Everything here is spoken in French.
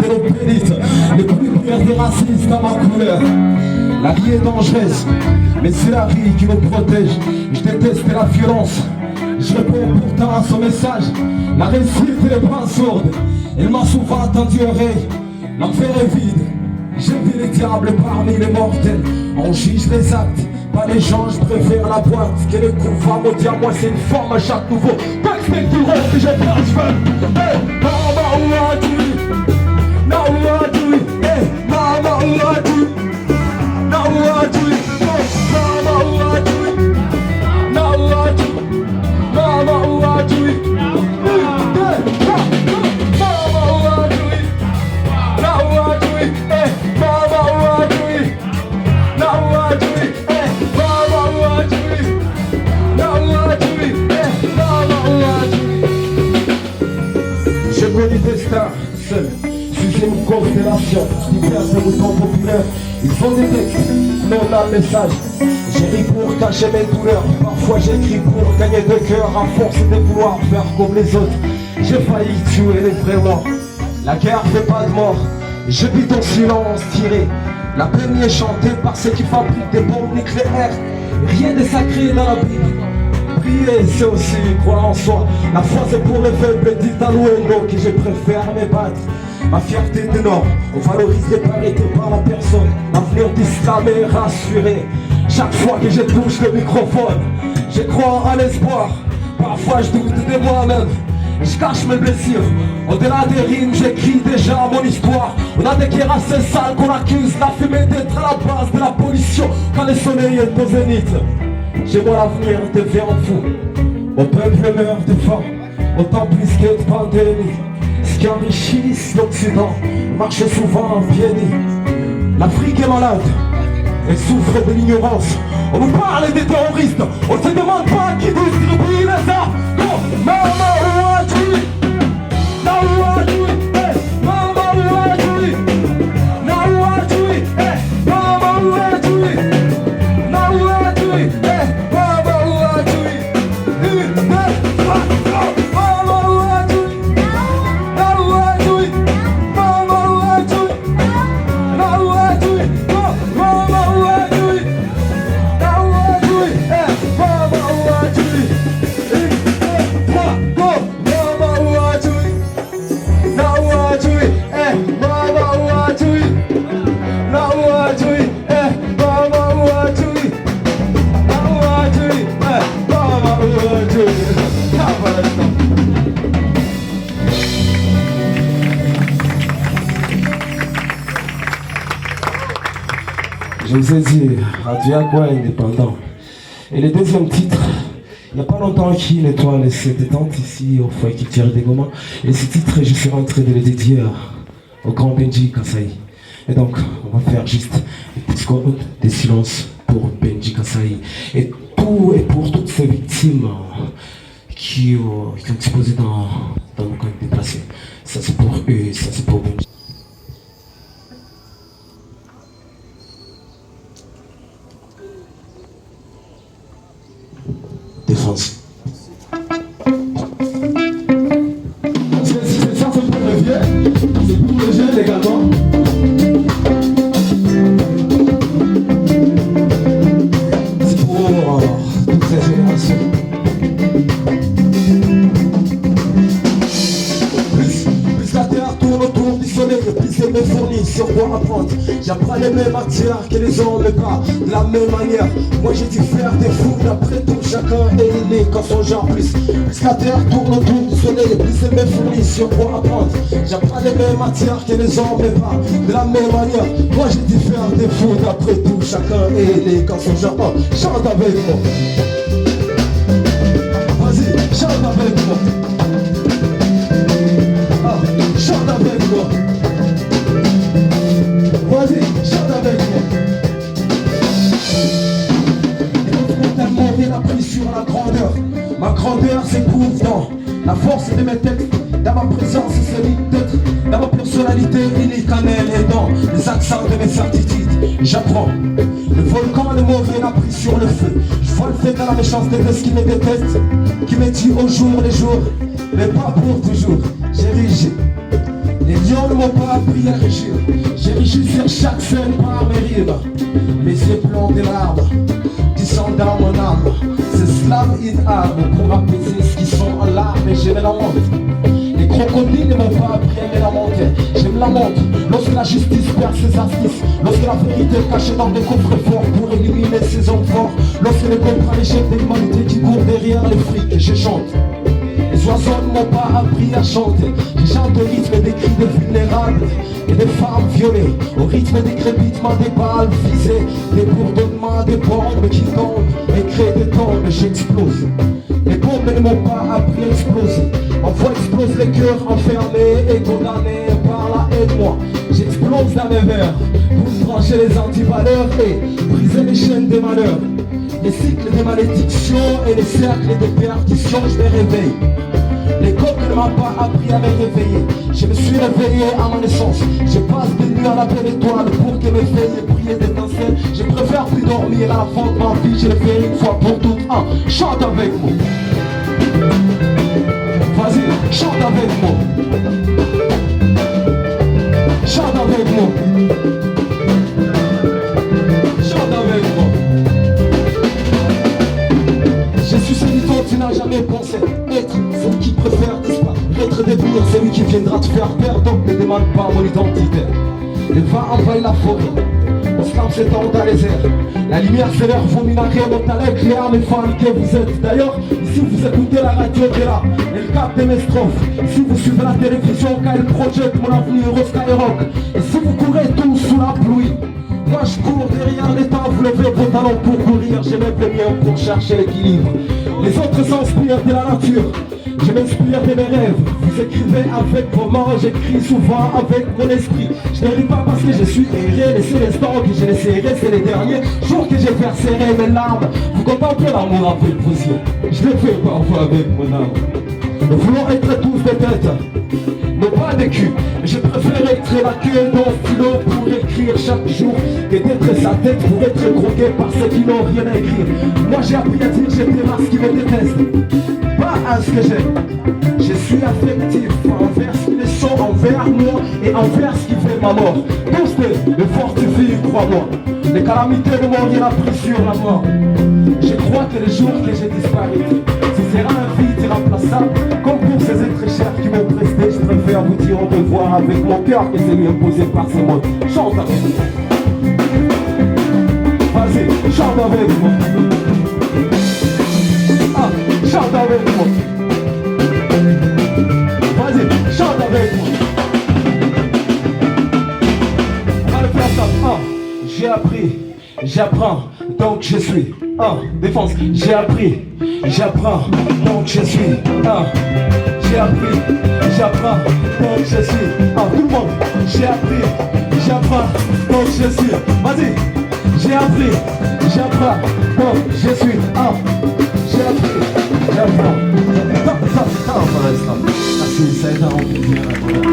de l'opélite, les coups des racistes à ma couleur. La vie est dangereuse, mais c'est la vie qui nous protège. Je déteste la violence, je réponds pourtant à son message. La réussite est pas sourde, elle m'a souvent tendu oreille. L'enfer est vide, j'ai vu les diables parmi les mortels. On juge les actes, pas les gens, je préfère la boîte. Que les coups va me dire, moi c'est une forme à chaque nouveau. Backstage du rôle que j'ai perdu, je veux. Hey, mama, où as-tu? Now what do we? Hey, mama, what do we? Now what do we? Mama, what do we? Now what do we? Mama, what do we? Hey, mama, what do we? Now what do we? Hey, mama, what do we? Now what do we? Hey, mama, what do we? Now what do we? Hey, mama, what do we? J'ai connu des stars seuls. J'ai une constellation qui vient de moutons populaires. Ils font des textes, non un message. J'écris pour cacher mes douleurs. Parfois j'écris pour gagner de cœur. À force de vouloir faire comme les autres, j'ai failli tuer les vrais morts. La guerre fait pas de mort. Je vis ton silence tiré. La peine est chantée par ceux qui fabriquent des bombes nucléaires. Rien de sacré dans la Bible. Prier c'est aussi croire en soi. La foi c'est pour les faibles, dit à Louendo que je préfère me battre. Ma fierté est énorme, on valorise les parité par la personne. L'avenir d'Islam est rassuré. Chaque fois que je touche le microphone, je crois à l'espoir. Parfois je doute de moi-même, je cache mes blessures. Au-delà des rimes, j'écris déjà mon histoire. On a des guerres assez sales qu'on accuse la fumée d'être à la base de la pollution. Quand le soleil est au zénith, j'ai mon avenir devient fou. Mon peuple meurt de faim, autant plus que de pandémie. Ce qui enrichit l'Occident marche souvent en pieds nus. L'Afrique est malade, elle souffre de l'ignorance. On nous parle des terroristes, on se demande pas qui distribue les armes. Oh, mama, what do we? Now what do we? Hey, mama, what do we? Now what do we? Hey, mama, what do we? Now what do we? Hey, mama, what do we? Hey, mama, what do we? Je vous ai dit, Radio Agua indépendant. Et le deuxième titre, il n'y a pas longtemps qu'il nettoie cette détente ici au foyer qui tire des gommas. Et ce titre, je suis rentré de le dédier au grand Benji Kassaï. Et donc, on va faire juste une petite seconde de silence pour Benji Kassaï. Et pour toutes ces victimes qui ont explosé dans le camp déplacé. Ça c'est pour eux, ça c'est pour Benji. Défense. C'est ça, c'est pour les vieux, c'est pour les jeunes également. C'est pour toutes ces générations. Plus la terre tourne autour du soleil, plus elle me fournit sur quoi apprendre. J'apprends les mêmes matières que les hommes, mais pas de la même manière. Moi j'ai dû faire des fous, d'après tout chacun est né quand son genre plus la terre tourne autour du soleil, plus elle me fournit sur quoi apprendre. J'apprends les mêmes matières que les hommes, mais pas de la même manière. Moi j'ai dû faire des fous, d'après tout chacun est né quand son genre. Oh, chante avec moi. Vas-y, chante avec moi. Oh, chante avec moi. Vas-y, chante avec moi. La prise sur la grandeur. Ma grandeur s'éprouve dans la force de mes textes, dans ma présence solide d'être, dans ma personnalité unique en elle et dans les accents de mes certitudes. J'apprends. Le volcan de mauvais a pris sur le feu. Je vois le fait dans la méchanceté de ce qui me déteste, qui me tue au jour les jours, mais pas pour toujours. J'érige Les lions ne m'ont pas appris à régir. J'ai régi sur chaque scène par mes rimes. Mes yeux plomb des larmes descendent dans mon âme. C'est slave in arme pour apaiser ce qui sont en larmes. Et je me lamente. Les crocodiles ne m'ont pas appris à me lamenter. Je me lamente lorsque la justice perd ses astuces. Lorsque la vérité est cachée dans des coffres forts pour éliminer ses hommes forts. Lorsque les comprend les chefs de l'humanité qui courent derrière les frics. Et je chante. Les oiseaux ne m'ont pas appris à chanter. Je chante au rythme des cris de vulnérables et des femmes violées, au rythme des crépitements des balles visées, des bourdonnements des bombes qui tombent et créent des tombes. J'explose. Les bombes ne m'ont pas appris à exploser. Ma voix explose les cœurs enfermés et condamnés par la haine. Moi, j'explose dans mes vers pour trancher les antivaleurs et briser les chaînes des malheurs. Les cycles de malédiction et les cercles de perdition, je me réveille. L'école ne m'a pas appris à me réveiller. Je me suis réveillé à ma naissance. Je passe des nuits à la belle étoile pour que mes veilles brillent d'étincelles. Je préfère plus dormir à la fin de ma vie. Je le fais une fois pour toutes. Chante avec moi. Vas-y, chante avec moi. Chante avec moi. Chante avec moi. Je suis celui dont tu n'as jamais pensé être, celui qui préfère disparaître, devenir celui qui viendra te faire perdre. Donc ne demande pas mon identité. Il va envahir la forêt, mon slam s'étend dans les airs. La lumière s'élève, vos minarets montent à l'éclair, mes fans que vous êtes. D'ailleurs, ici vous écoutez la radio de là, elle capte mes strophes. Ici vous suivez la télévision quand elle projette mon avenir au Skyrock. Et si vous courez tous sous la pluie, moi je cours derrière les temps, vous levez vos talons pour courir. Je lève les miens pour chercher l'équilibre. Les autres s'inspirent de la nature, je m'inspire de mes rêves. Vous écrivez avec vos mains, j'écris souvent avec mon esprit. Je ne ris pas parce que je suis erré, laissez l'instant que je laisserai, c'est les derniers jours que j'ai fait serrer mes larmes. Vous contemplez l'amour avec vos yeux, je le fais parfois avec mon âme. Nous voulons être tous des têtes, non pas des culs, mais je préfère être la queue d'un stylo pour écrire chaque jour que d'être sa tête pour être croqué par ceux qui n'ont rien à écrire. Moi j'ai appris à dire j'étais ce qui me déteste, pas à ce que j'aime. Je suis affectif envers ce qu'ils sont envers moi et envers ce qui fait ma mort. Tous me fortifient, crois-moi. Les calamités ne m'ont rien appris sur la mort. Je crois que le jour que j'ai disparu, ce sera un vide irremplaçable. Comme pour ces êtres chers qui m'ont presté, je préfère vous dire au revoir avec mon cœur que c'est lui imposé par ces mots. Chante avec moi. Vas-y, chante avec moi. Chante avec moi. Vas-y, chante avec moi. On va le faire ça. J'ai appris, j'apprends, donc je suis. Défense, j'ai appris, j'apprends, donc je suis. J'ai appris, j'apprends, donc je suis. Tout le monde, j'ai appris, j'apprends, donc je suis. Vas-y, j'ai appris, j'apprends, donc je suis. J'ai appris, j'apprends. Merci, ça a été un plaisir.